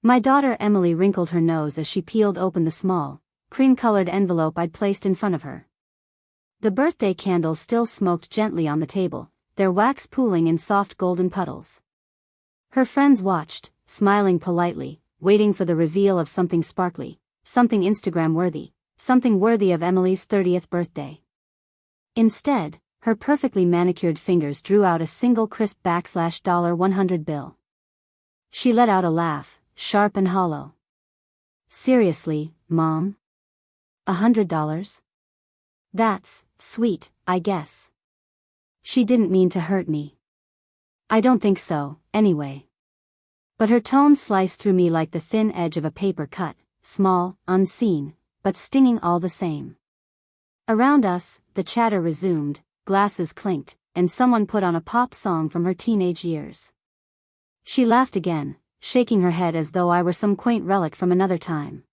My daughter Emily wrinkled her nose as she peeled open the small, cream-colored envelope I'd placed in front of her. The birthday candles still smoked gently on the table, their wax pooling in soft golden puddles. Her friends watched, smiling politely, waiting for the reveal of something sparkly, something Instagram-worthy, something worthy of Emily's 30th birthday. Instead, her perfectly manicured fingers drew out a single crisp $100 bill. She let out a laugh, sharp and hollow. "Seriously, Mom? $100? That's sweet, I guess. She didn't mean to hurt me." "I don't think so, anyway." But her tone sliced through me like the thin edge of a paper cut, small, unseen, but stinging all the same. Around us, the chatter resumed, glasses clinked, and someone put on a pop song from her teenage years. She laughed again, shaking her head as though I were some quaint relic from another time.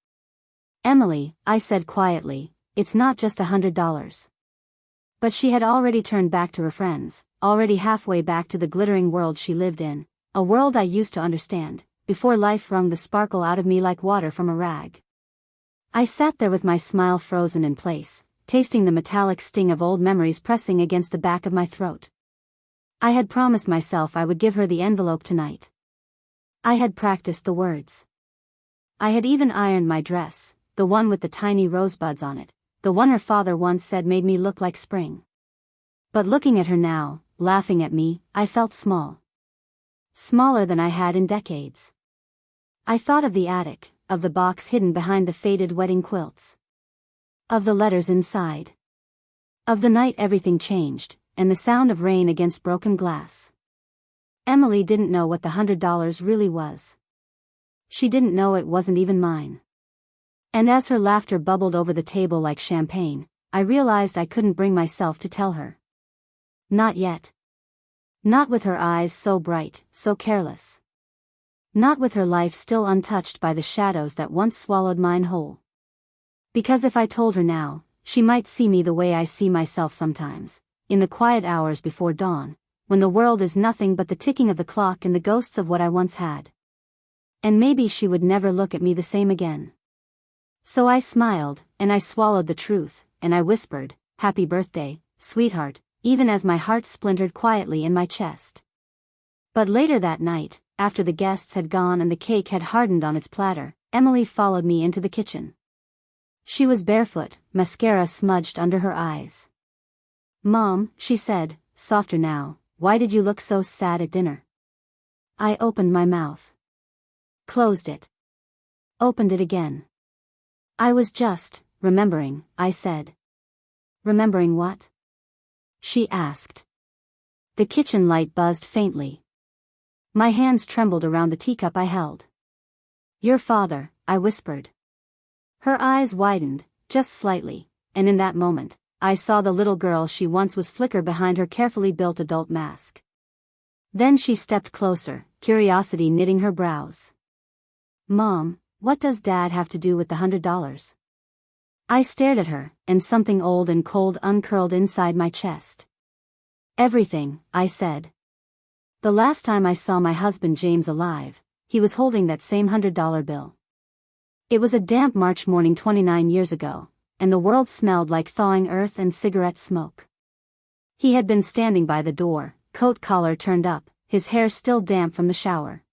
"Emily," I said quietly, "it's not just $100. But she had already turned back to her friends, already halfway back to the glittering world she lived in, a world I used to understand, before life wrung the sparkle out of me like water from a rag. I sat there with my smile frozen in place, tasting the metallic sting of old memories pressing against the back of my throat. I had promised myself I would give her the envelope tonight. I had practiced the words. I had even ironed my dress, the one with the tiny rosebuds on it, the one her father once said made me look like spring. But looking at her now, laughing at me, I felt small. Smaller than I had in decades. I thought of the attic, of the box hidden behind the faded wedding quilts. Of the letters inside. Of the night everything changed, and the sound of rain against broken glass. Emily didn't know what the $100 really was. She didn't know it wasn't even mine. And as her laughter bubbled over the table like champagne, I realized I couldn't bring myself to tell her. Not yet. Not with her eyes so bright, so careless. Not with her life still untouched by the shadows that once swallowed mine whole. Because if I told her now, she might see me the way I see myself sometimes, in the quiet hours before dawn, when the world is nothing but the ticking of the clock and the ghosts of what I once had. And maybe she would never look at me the same again. So I smiled, and I swallowed the truth, and I whispered, "Happy birthday, sweetheart," even as my heart splintered quietly in my chest. But later that night, after the guests had gone and the cake had hardened on its platter, Emily followed me into the kitchen. She was barefoot, mascara smudged under her eyes. "Mom," she said, softer now, "why did you look so sad at dinner?" I opened my mouth. Closed it. Opened it again. "I was just remembering," I said. "Remembering what?" she asked. The kitchen light buzzed faintly. My hands trembled around the teacup I held. "Your father," I whispered. Her eyes widened, just slightly, and in that moment, I saw the little girl she once was flicker behind her carefully built adult mask. Then she stepped closer, curiosity knitting her brows. "Mom, what does Dad have to do with the $100? I stared at her, and something old and cold uncurled inside my chest. "Everything," I said. "The last time I saw my husband James alive, he was holding that same $100 bill. It was a damp March morning 29 years ago, and the world smelled like thawing earth and cigarette smoke. He had been standing by the door, coat collar turned up, his hair still damp from the shower.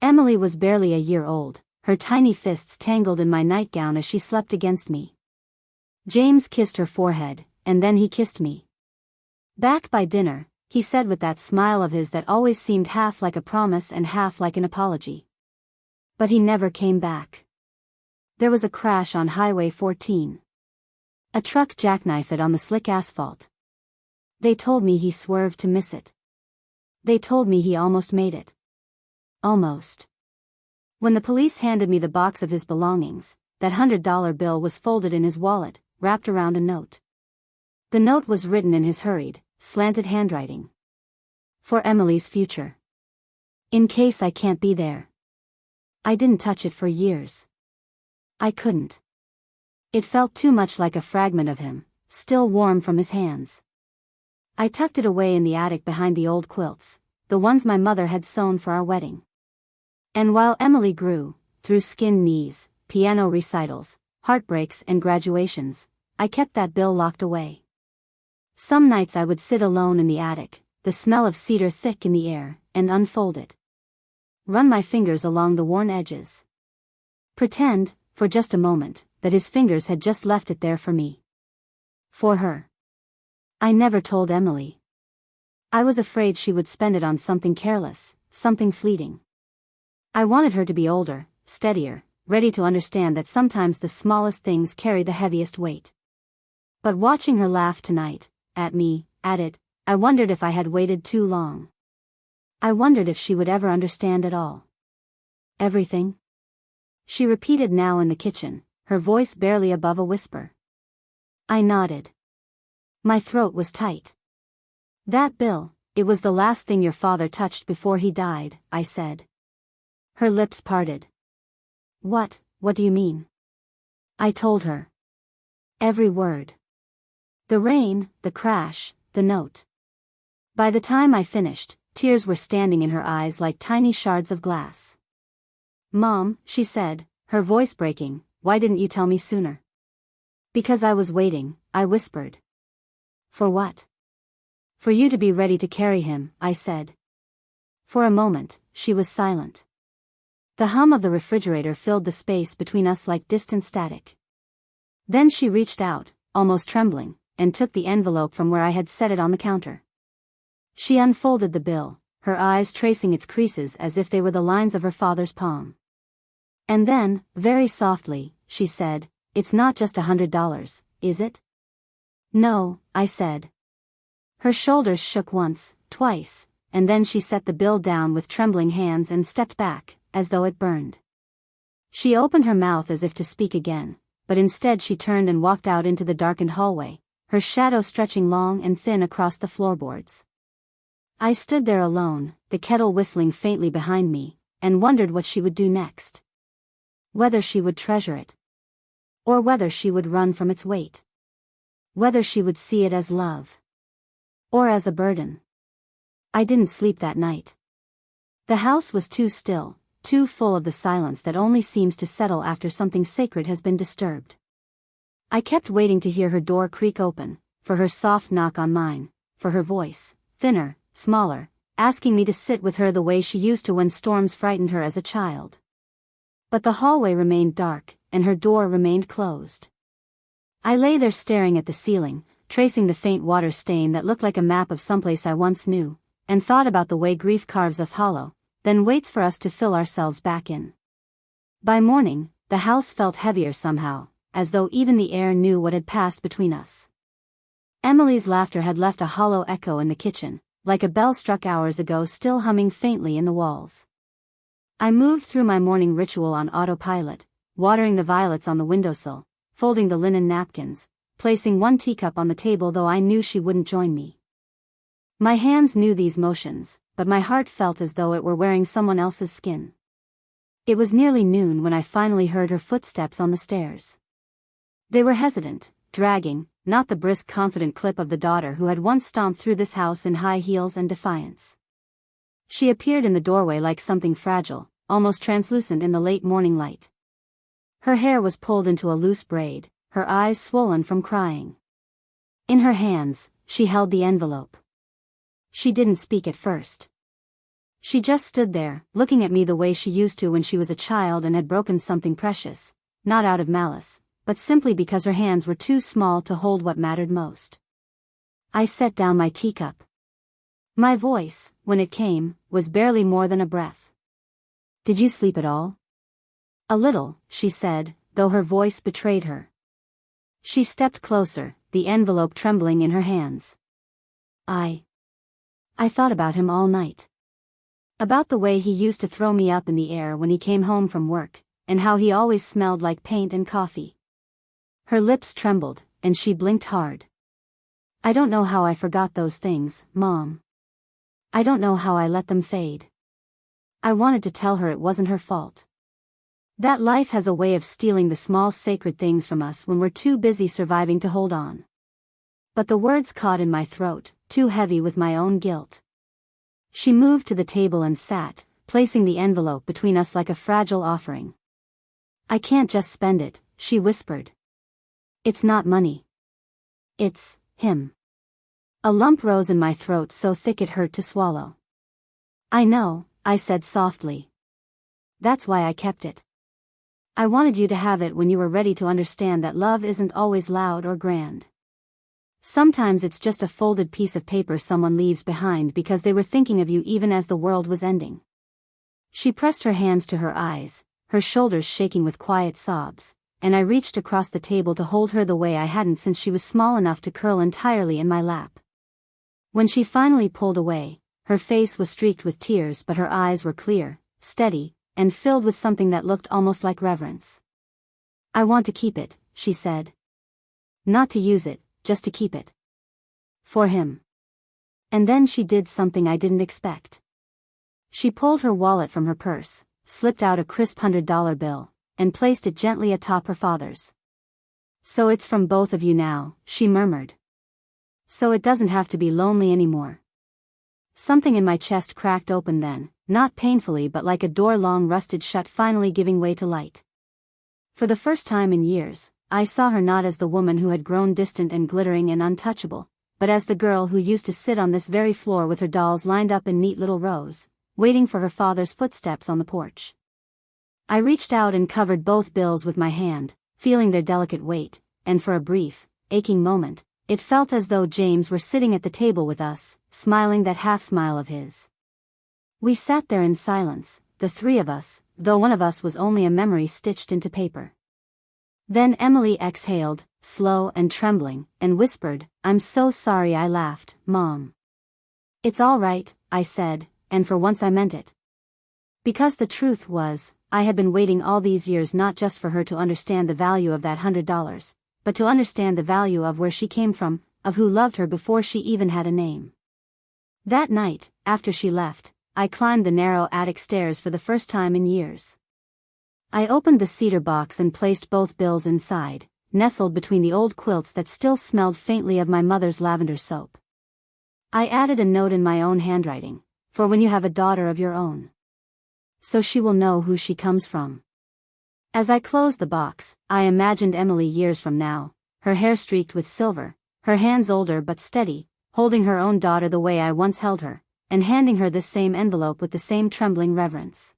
Emily was barely a year old, her tiny fists tangled in my nightgown as she slept against me. James kissed her forehead, and then he kissed me. Back by dinner, he said with that smile of his that always seemed half like a promise and half like an apology. But he never came back. There was a crash on Highway 14. A truck jackknifed on the slick asphalt. They told me he swerved to miss it. They told me he almost made it. Almost. When the police handed me the box of his belongings, that $100 bill was folded in his wallet, wrapped around a note. The note was written in his hurried, slanted handwriting. For Emily's future. In case I can't be there. I didn't touch it for years. I couldn't. It felt too much like a fragment of him, still warm from his hands. I tucked it away in the attic behind the old quilts, the ones my mother had sewn for our wedding. And while Emily grew, through skinned knees, piano recitals, heartbreaks and graduations, I kept that bill locked away. Some nights I would sit alone in the attic, the smell of cedar thick in the air, and unfold it. Run my fingers along the worn edges. Pretend, for just a moment, that his fingers had just left it there for me. For her. I never told Emily. I was afraid she would spend it on something careless, something fleeting. I wanted her to be older, steadier, ready to understand that sometimes the smallest things carry the heaviest weight. But watching her laugh tonight, at me, at it, I wondered if I had waited too long. I wondered if she would ever understand at all. Everything? She repeated now in the kitchen, her voice barely above a whisper. I nodded. My throat was tight. That bill, it was the last thing your father touched before he died, I said. Her lips parted. What do you mean? I told her. Every word. The rain, the crash, the note. By the time I finished, tears were standing in her eyes like tiny shards of glass. Mom, she said, her voice breaking, why didn't you tell me sooner? Because I was waiting, I whispered. For what? For you to be ready to carry him, I said. For a moment, she was silent. The hum of the refrigerator filled the space between us like distant static. Then she reached out, almost trembling, and took the envelope from where I had set it on the counter. She unfolded the bill, her eyes tracing its creases as if they were the lines of her father's palm. And then, very softly, she said, "It's not just $100, is it?" "No," I said. Her shoulders shook once, twice, and then she set the bill down with trembling hands and stepped back, as though it burned. She opened her mouth as if to speak again, but instead she turned and walked out into the darkened hallway, her shadow stretching long and thin across the floorboards. I stood there alone, the kettle whistling faintly behind me, and wondered what she would do next. Whether she would treasure it. Or whether she would run from its weight. Whether she would see it as love. Or as a burden. I didn't sleep that night. The house was too still, too full of the silence that only seems to settle after something sacred has been disturbed. I kept waiting to hear her door creak open, for her soft knock on mine, for her voice, thinner, smaller, asking me to sit with her the way she used to when storms frightened her as a child. But the hallway remained dark, and her door remained closed. I lay there staring at the ceiling, tracing the faint water stain that looked like a map of someplace I once knew, and thought about the way grief carves us hollow, then waits for us to fill ourselves back in. By morning, the house felt heavier somehow, as though even the air knew what had passed between us. Emily's laughter had left a hollow echo in the kitchen, like a bell struck hours ago still humming faintly in the walls. I moved through my morning ritual on autopilot, watering the violets on the windowsill, folding the linen napkins, placing one teacup on the table though I knew she wouldn't join me. My hands knew these motions, but my heart felt as though it were wearing someone else's skin. It was nearly noon when I finally heard her footsteps on the stairs. They were hesitant, dragging, not the brisk confident clip of the daughter who had once stomped through this house in high heels and defiance. She appeared in the doorway like something fragile, almost translucent in the late morning light. Her hair was pulled into a loose braid, her eyes swollen from crying. In her hands, she held the envelope. She didn't speak at first. She just stood there, looking at me the way she used to when she was a child and had broken something precious, not out of malice, but simply because her hands were too small to hold what mattered most. I set down my teacup. My voice, when it came, was barely more than a breath. "Did you sleep at all?" "A little," she said, though her voice betrayed her. She stepped closer, the envelope trembling in her hands. I thought about him all night. About the way he used to throw me up in the air when he came home from work, and how he always smelled like paint and coffee. Her lips trembled, and she blinked hard. I don't know how I forgot those things, Mom. I don't know how I let them fade. I wanted to tell her it wasn't her fault. That life has a way of stealing the small sacred things from us when we're too busy surviving to hold on. But the words caught in my throat, too heavy with my own guilt. She moved to the table and sat, placing the envelope between us like a fragile offering. "I can't just spend it," she whispered. "It's not money. It's him." A lump rose in my throat so thick it hurt to swallow. "I know," I said softly. "That's why I kept it. I wanted you to have it when you were ready to understand that love isn't always loud or grand. Sometimes it's just a folded piece of paper someone leaves behind because they were thinking of you even as the world was ending." She pressed her hands to her eyes, her shoulders shaking with quiet sobs, and I reached across the table to hold her the way I hadn't since she was small enough to curl entirely in my lap. When she finally pulled away, her face was streaked with tears, but her eyes were clear, steady, and filled with something that looked almost like reverence. "I want to keep it," she said. "Not to use it, just to keep it. For him." And then she did something I didn't expect. She pulled her wallet from her purse, slipped out a crisp $100 bill, and placed it gently atop her father's. "So it's from both of you now," she murmured. "So it doesn't have to be lonely anymore." Something in my chest cracked open then, not painfully but like a door long rusted shut finally giving way to light. For the first time in years, I saw her not as the woman who had grown distant and glittering and untouchable, but as the girl who used to sit on this very floor with her dolls lined up in neat little rows, waiting for her father's footsteps on the porch. I reached out and covered both bills with my hand, feeling their delicate weight, and for a brief, aching moment, it felt as though James were sitting at the table with us, smiling that half-smile of his. We sat there in silence, the three of us, though one of us was only a memory stitched into paper. Then Emily exhaled, slow and trembling, and whispered, "I'm so sorry." I laughed. "Mom." "It's all right," I said, and for once I meant it. Because the truth was, I had been waiting all these years not just for her to understand the value of that $100, but to understand the value of where she came from, of who loved her before she even had a name. That night, after she left, I climbed the narrow attic stairs for the first time in years. I opened the cedar box and placed both bills inside, nestled between the old quilts that still smelled faintly of my mother's lavender soap. I added a note in my own handwriting, "For when you have a daughter of your own, so she will know who she comes from." As I closed the box, I imagined Emily years from now, her hair streaked with silver, her hands older but steady, holding her own daughter the way I once held her, and handing her this same envelope with the same trembling reverence.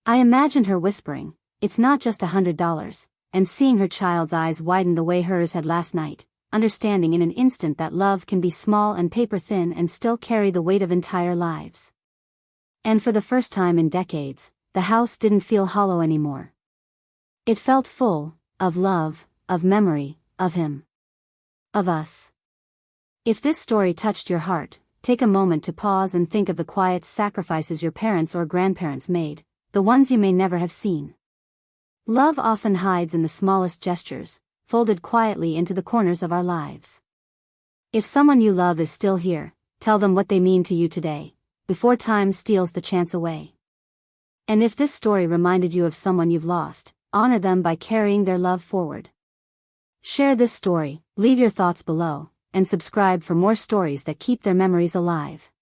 I imagined her whispering, "It's not just $100, and seeing her child's eyes widen the way hers had last night, understanding in an instant that love can be small and paper-thin and still carry the weight of entire lives. And for the first time in decades, the house didn't feel hollow anymore. It felt full, of love, of memory, of him. Of us. If this story touched your heart, take a moment to pause and think of the quiet sacrifices your parents or grandparents made, the ones you may never have seen. Love often hides in the smallest gestures, folded quietly into the corners of our lives. If someone you love is still here, tell them what they mean to you today, before time steals the chance away. And if this story reminded you of someone you've lost, honor them by carrying their love forward. Share this story, leave your thoughts below, and subscribe for more stories that keep their memories alive.